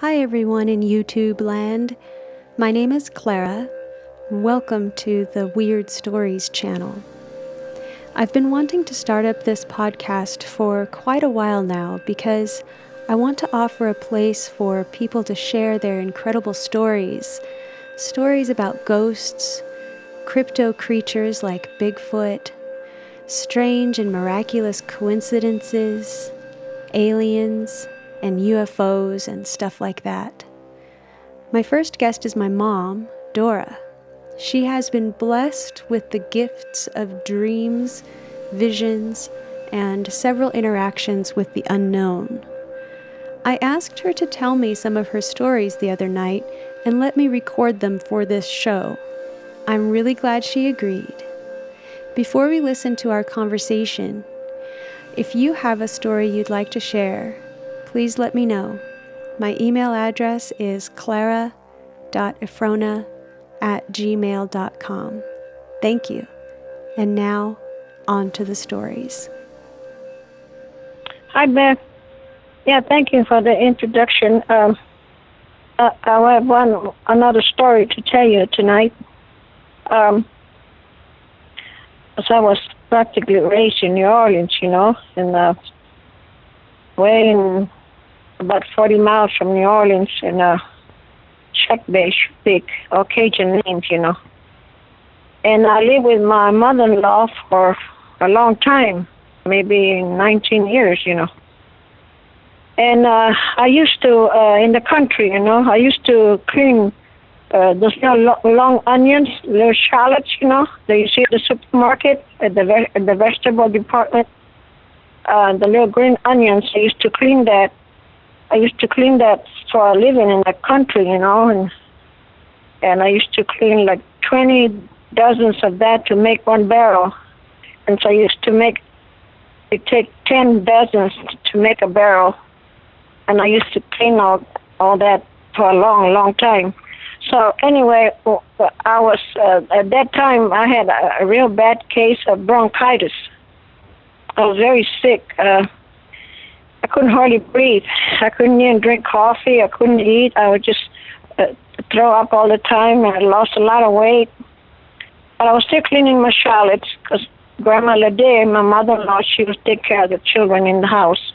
Hi everyone in YouTube land. My name is Clara. Welcome to the Weird Stories channel. I've been wanting to start up this podcast for quite a while now because I want to offer a place for people to share their incredible stories. Stories about ghosts, crypto creatures like Bigfoot, strange and miraculous coincidences, aliens, and UFOs and stuff like that. My first guest is my mom, Dora. She has been blessed with the gifts of dreams, visions, and several interactions with the unknown. I asked her to tell me some of her stories the other night and let me record them for this show. I'm really glad she agreed. Before we listen to our conversation, if you have a story you'd like to share, please let me know. My email address is clara.ifrona@gmail.com. Thank you. And now, on to the stories. Hi, Beth. Yeah, thank you for the introduction. I have another story to tell you tonight. As I was practically raised in New Orleans, and way in about 40 miles from New Orleans in Check Bay, big Cajun names, And I lived with my mother-in-law for a long time, maybe 19 years, And I used to, in the country, I used to clean those long onions, little shallots, that you see at the supermarket, at the vegetable department. The little green onions, I used to clean that. I used to clean that for a living in the country, and I used to clean like 20 dozens of that to make one barrel. And so I used to take 10 dozens to make a barrel. And I used to clean all that for a long, long time. So anyway, I was, at that time, I had a real bad case of bronchitis. I was very sick. I couldn't hardly breathe. I couldn't even drink coffee. I couldn't eat. I would just throw up all the time, and I lost a lot of weight. But I was still cleaning my shallots because Grandma Lede, my mother-in-law, she would take care of the children in the house.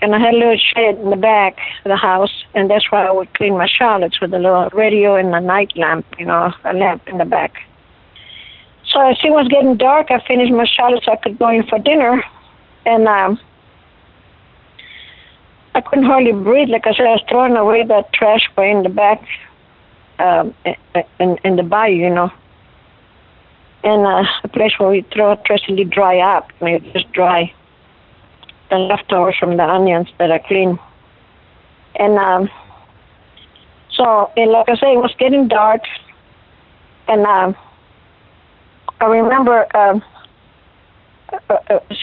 And I had a little shed in the back of the house, and that's why I would clean my shallots with a little radio and a night lamp, a lamp in the back. So as it was getting dark, I finished my shallots so I could go in for dinner. And I couldn't hardly breathe. Like I said, I was throwing away that trash way in the back, in the bayou, And the place where we throw trash really dry up. It's just dry. The leftovers from the onions that I clean. And so, like I say, it was getting dark. And I remember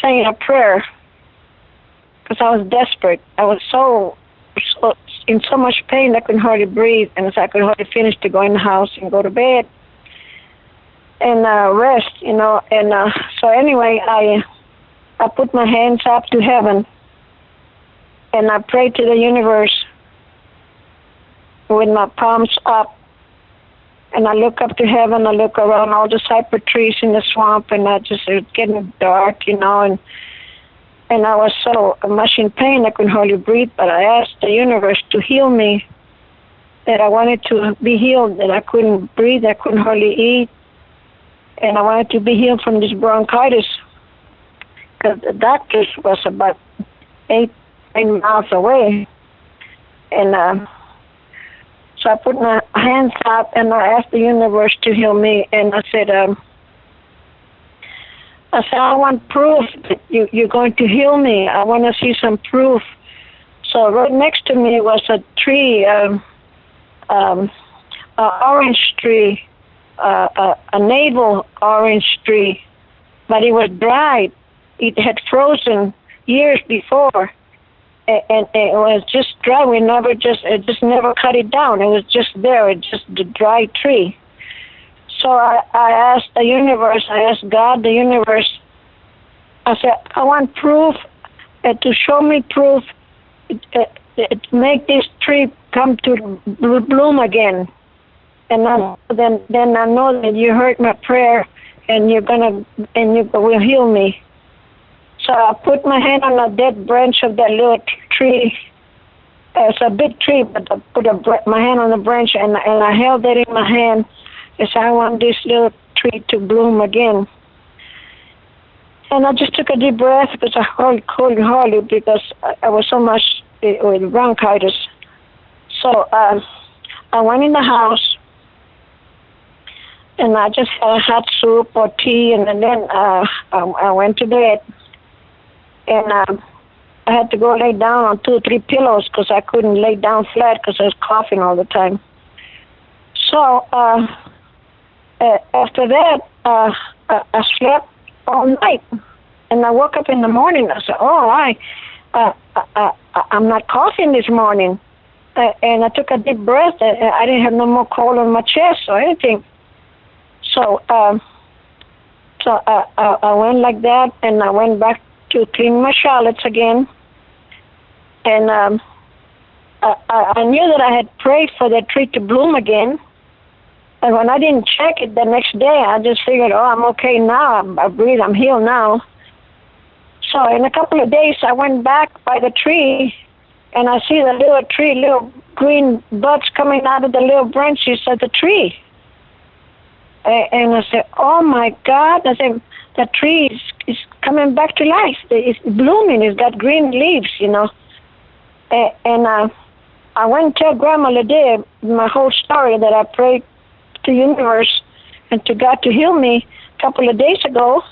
saying a prayer because I was desperate. I was so in so much pain I couldn't hardly breathe, and so I could hardly finish to go in the house and go to bed and rest, And so anyway, I put my hands up to heaven, and I prayed to the universe with my palms up. And I look up to heaven, I look around all the cypress trees in the swamp, and it was getting dark, And I was so much in pain I couldn't hardly breathe, but I asked the universe to heal me, that I wanted to be healed, that I couldn't breathe, I couldn't hardly eat, and I wanted to be healed from this bronchitis. Because the doctor's was about 8 miles away. And so I put my hands up and I asked the universe to heal me. And I said, I want proof that you're going to heal me. I want to see some proof. So right next to me was a tree, an orange tree, a navel orange tree, but it was dried. It had frozen years before, and it was just dry. It just never cut it down. It was just there. It's just the dry tree. So I asked the universe, I asked God, the universe, I said, I want proof, to show me proof make this tree come to bloom again. And then I know that you heard my prayer, and you will heal me. So I put my hand on a dead branch of that little tree. It's a big tree, but I put my hand on the branch, and I held it in my hand. I said, I want this little tree to bloom again. And I just took a deep breath because I couldn't hardly because I was so much with bronchitis. So I went in the house, and I just had a hot soup or tea, and then I went to bed. And I had to go lay down on 2 or 3 pillows because I couldn't lay down flat because I was coughing all the time. So after that, I slept all night. And I woke up in the morning. I said, I'm not coughing this morning. And I took a deep breath. I didn't have no more cold on my chest or anything. So I went like that, and I went back to clean my shallots again. And I knew that I had prayed for the tree to bloom again. And when I didn't check it the next day, I just figured, I'm okay now. I breathe. I'm healed now. So in a couple of days, I went back by the tree, and I see the little green buds coming out of the little branches of the tree. And I said, oh, my God. I said, the tree is coming back to life. It's blooming. It's got green leaves, And I went and tell Grandma Lede my whole story that I prayed to the universe and to God to heal me a couple of days ago.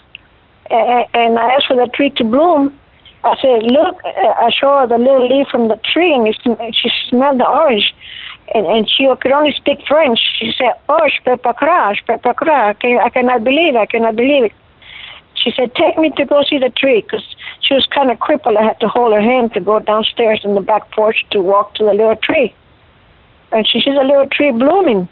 And I asked for the tree to bloom. I said, look, I showed her the little leaf from the tree, and she smelled the orange. And she could only speak French. She said, oh, I cannot believe it. She said, take me to go see the tree, because she was kind of crippled. I had to hold her hand to go downstairs in the back porch to walk to the little tree. And she sees a little tree blooming.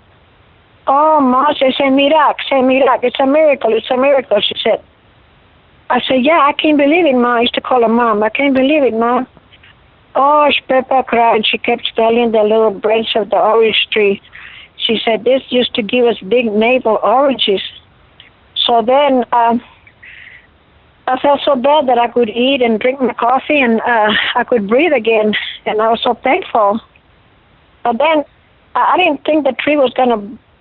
Oh, Ma, it's a miracle, it's a miracle, she said. I said, yeah, I can't believe it, Ma. I used to call her Mom. I can't believe it, Ma. Oh, Peppa cried, and she kept smelling the little branch of the orange tree. She said, this used to give us big navel oranges. So then I felt so bad that I could eat and drink my coffee, and I could breathe again, and I was so thankful. But then I didn't think the tree was going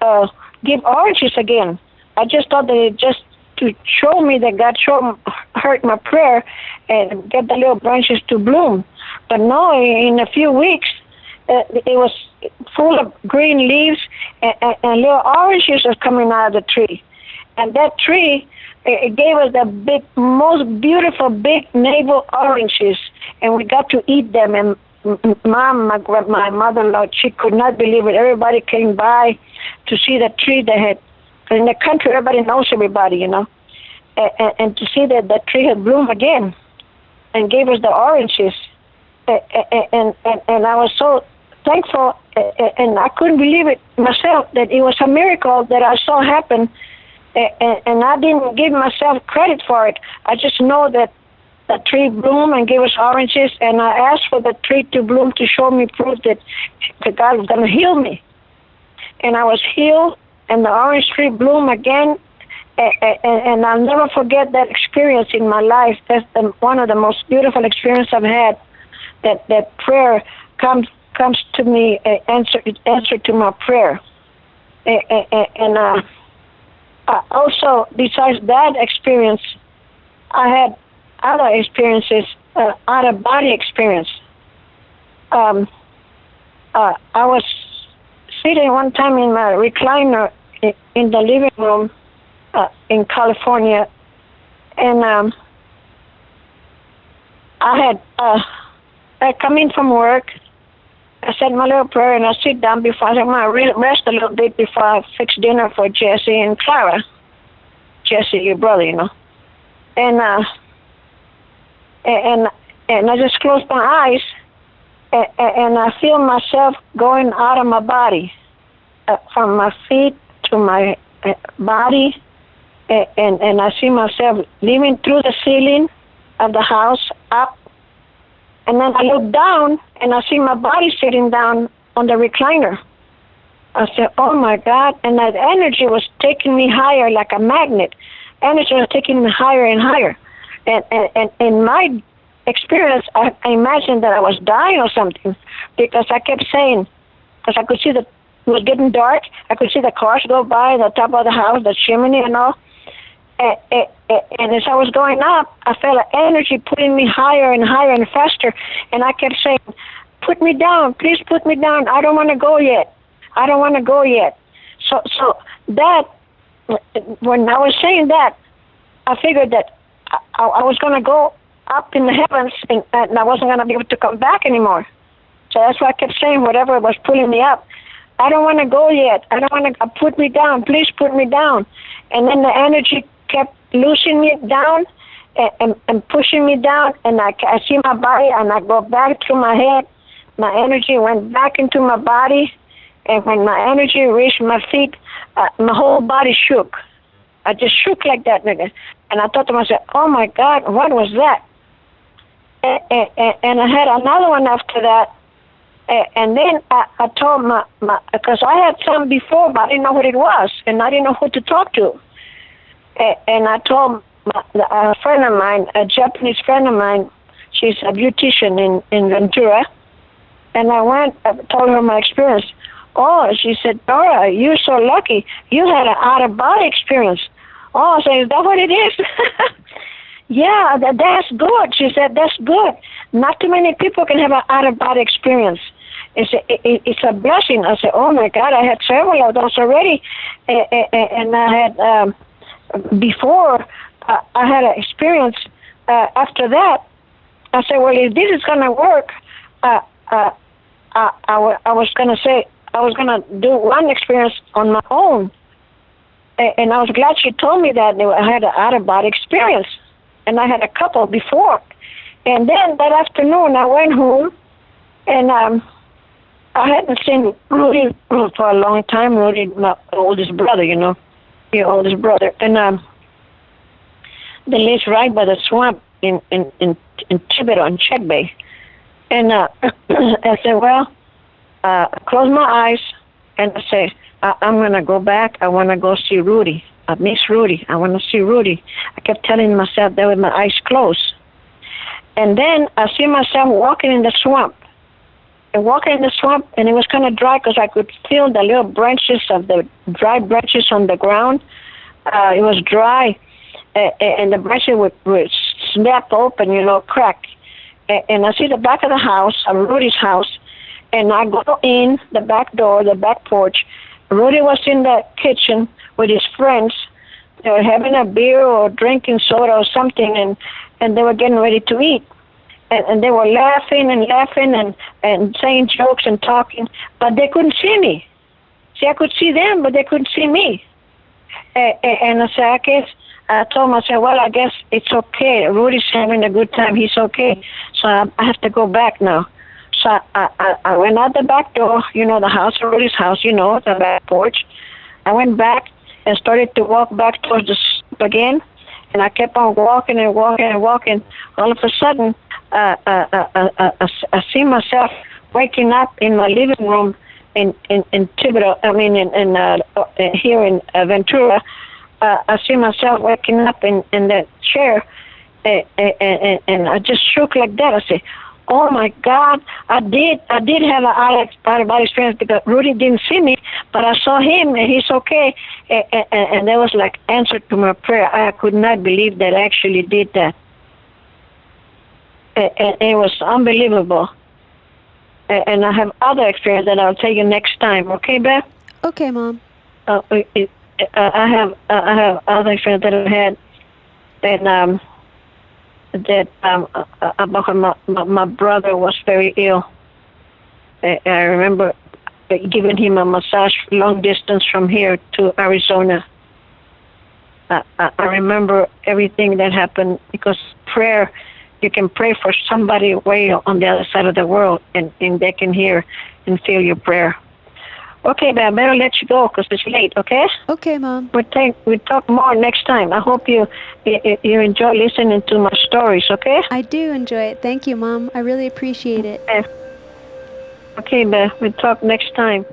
to give oranges again. I just thought that it just to show me that God heard my prayer and get the little branches to bloom. But no, in a few weeks, it was full of green leaves, and little oranges were coming out of the tree. And that tree, it gave us the most beautiful big navel oranges, and we got to eat them. And Mom, my mother-in-law, she could not believe it. Everybody came by to see the tree they had. In the country, everybody knows everybody, and to see that the tree had bloomed again and gave us the oranges. And I was so thankful, and I couldn't believe it myself that it was a miracle that I saw happen, and I didn't give myself credit for it. I just know that the tree bloomed and gave us oranges, and I asked for the tree to bloom to show me proof that God was going to heal me. And I was healed, and the orange tree bloomed again, and I'll never forget that experience in my life. That's one of the most beautiful experiences I've had, that prayer comes to me, answer to my prayer. And also, besides that experience, I had other experiences, out-of-body experience. I was sitting one time in my recliner in the living room in California, and I come in from work. I said my little prayer, and I sit down before I rest a little bit before I fix dinner for Jesse and Clara. Jesse, your brother, and I just closed my eyes, and I feel myself going out of my body, from my feet to my body, and I see myself leaving through the ceiling of the house up, And then I look down, and I see my body sitting down on the recliner. I said, oh, my God. And that energy was taking me higher like a magnet. Energy was taking me higher and higher. And in my experience, I imagined that I was dying or something, because I kept saying, because I could see it was getting dark. I could see the cars go by, the top of the house, the chimney and all. And as I was going up, I felt an energy putting me higher and higher and faster. And I kept saying, put me down, please put me down. I don't want to go yet. I don't want to go yet. So that, when I was saying that, I figured that I was going to go up in the heavens, and I wasn't going to be able to come back anymore. So that's why I kept saying whatever was pulling me up. I don't want to go yet. I don't want to put me down. Please put me down. And then the energy kept loosening me down and pushing me down. And I see my body, and I go back to my head. My energy went back into my body. And when my energy reached my feet, my whole body shook. I just shook like that. And I thought to myself, oh, my God, what was that? And I had another one after that. And then I told because I had some before, but I didn't know what it was, and I didn't know who to talk to. And I told a friend of mine, a Japanese friend of mine, she's a beautician in Ventura, and I told her my experience. Oh, she said, Dora, you're so lucky. You had an out-of-body experience. Oh, I said, is that what it is? Yeah, that's good. She said, that's good. Not too many people can have an out-of-body experience. It's a blessing. I said, oh, my God, I had several of those already. And I had, before, I had an experience after that. I said, well, if this is going to work, I was going to say, I was going to do one experience on my own. And I was glad she told me that I had an out-of-body experience. And I had a couple before. And then that afternoon, I went home, and I hadn't seen Rudy for a long time. Rudy, my oldest brother, your oldest brother. And they live right by the swamp in Thibodeau, in Check Bay. And I said, well, I close my eyes, and I say, I'm going to go back. I want to go see Rudy. I miss Rudy. I want to see Rudy. I kept telling myself that with my eyes closed. And then I see myself walking in the swamp. And walking in the swamp, and it was kind of dry because I could feel the little branches of the dry branches on the ground. It was dry, and the branches would snap open, crack. And I see the back of the house, Rudy's house, and I go in the back door, the back porch. Rudy was in the kitchen with his friends. They were having a beer or drinking soda or something, and they were getting ready to eat. And they were laughing and saying jokes and talking, but they couldn't see me. See, I could see them, but they couldn't see me. And I said, I told myself, well, I guess it's okay. Rudy's having a good time. He's okay. So I have to go back now. So I went out the back door, the house, Rudy's house, the back porch. I went back and started to walk back towards the swamp again. And I kept on walking and walking and walking. All of a sudden, I see myself waking up in my living room in Thibodeau. I mean, here in Ventura. I see myself waking up in that chair, and I just shook like that. I said, "Oh my God, I did have an out-of-body experience because Rudy didn't see me, but I saw him and he's okay." And that was like answer to my prayer. I could not believe that I actually did that. And it was unbelievable. And I have other experience that I'll tell you next time. Okay, Beth? Okay, Mom. I have other experience that I've had, and my brother was very ill. I remember giving him a massage long distance from here to Arizona. I remember everything that happened because prayer. You can pray for somebody way on the other side of the world, and they can hear and feel your prayer. Okay, but I better let you go because it's late, okay? Okay, Mom. We'll talk more next time. I hope you enjoy listening to my stories, okay? I do enjoy it. Thank you, Mom. I really appreciate it. Okay, but we'll talk next time.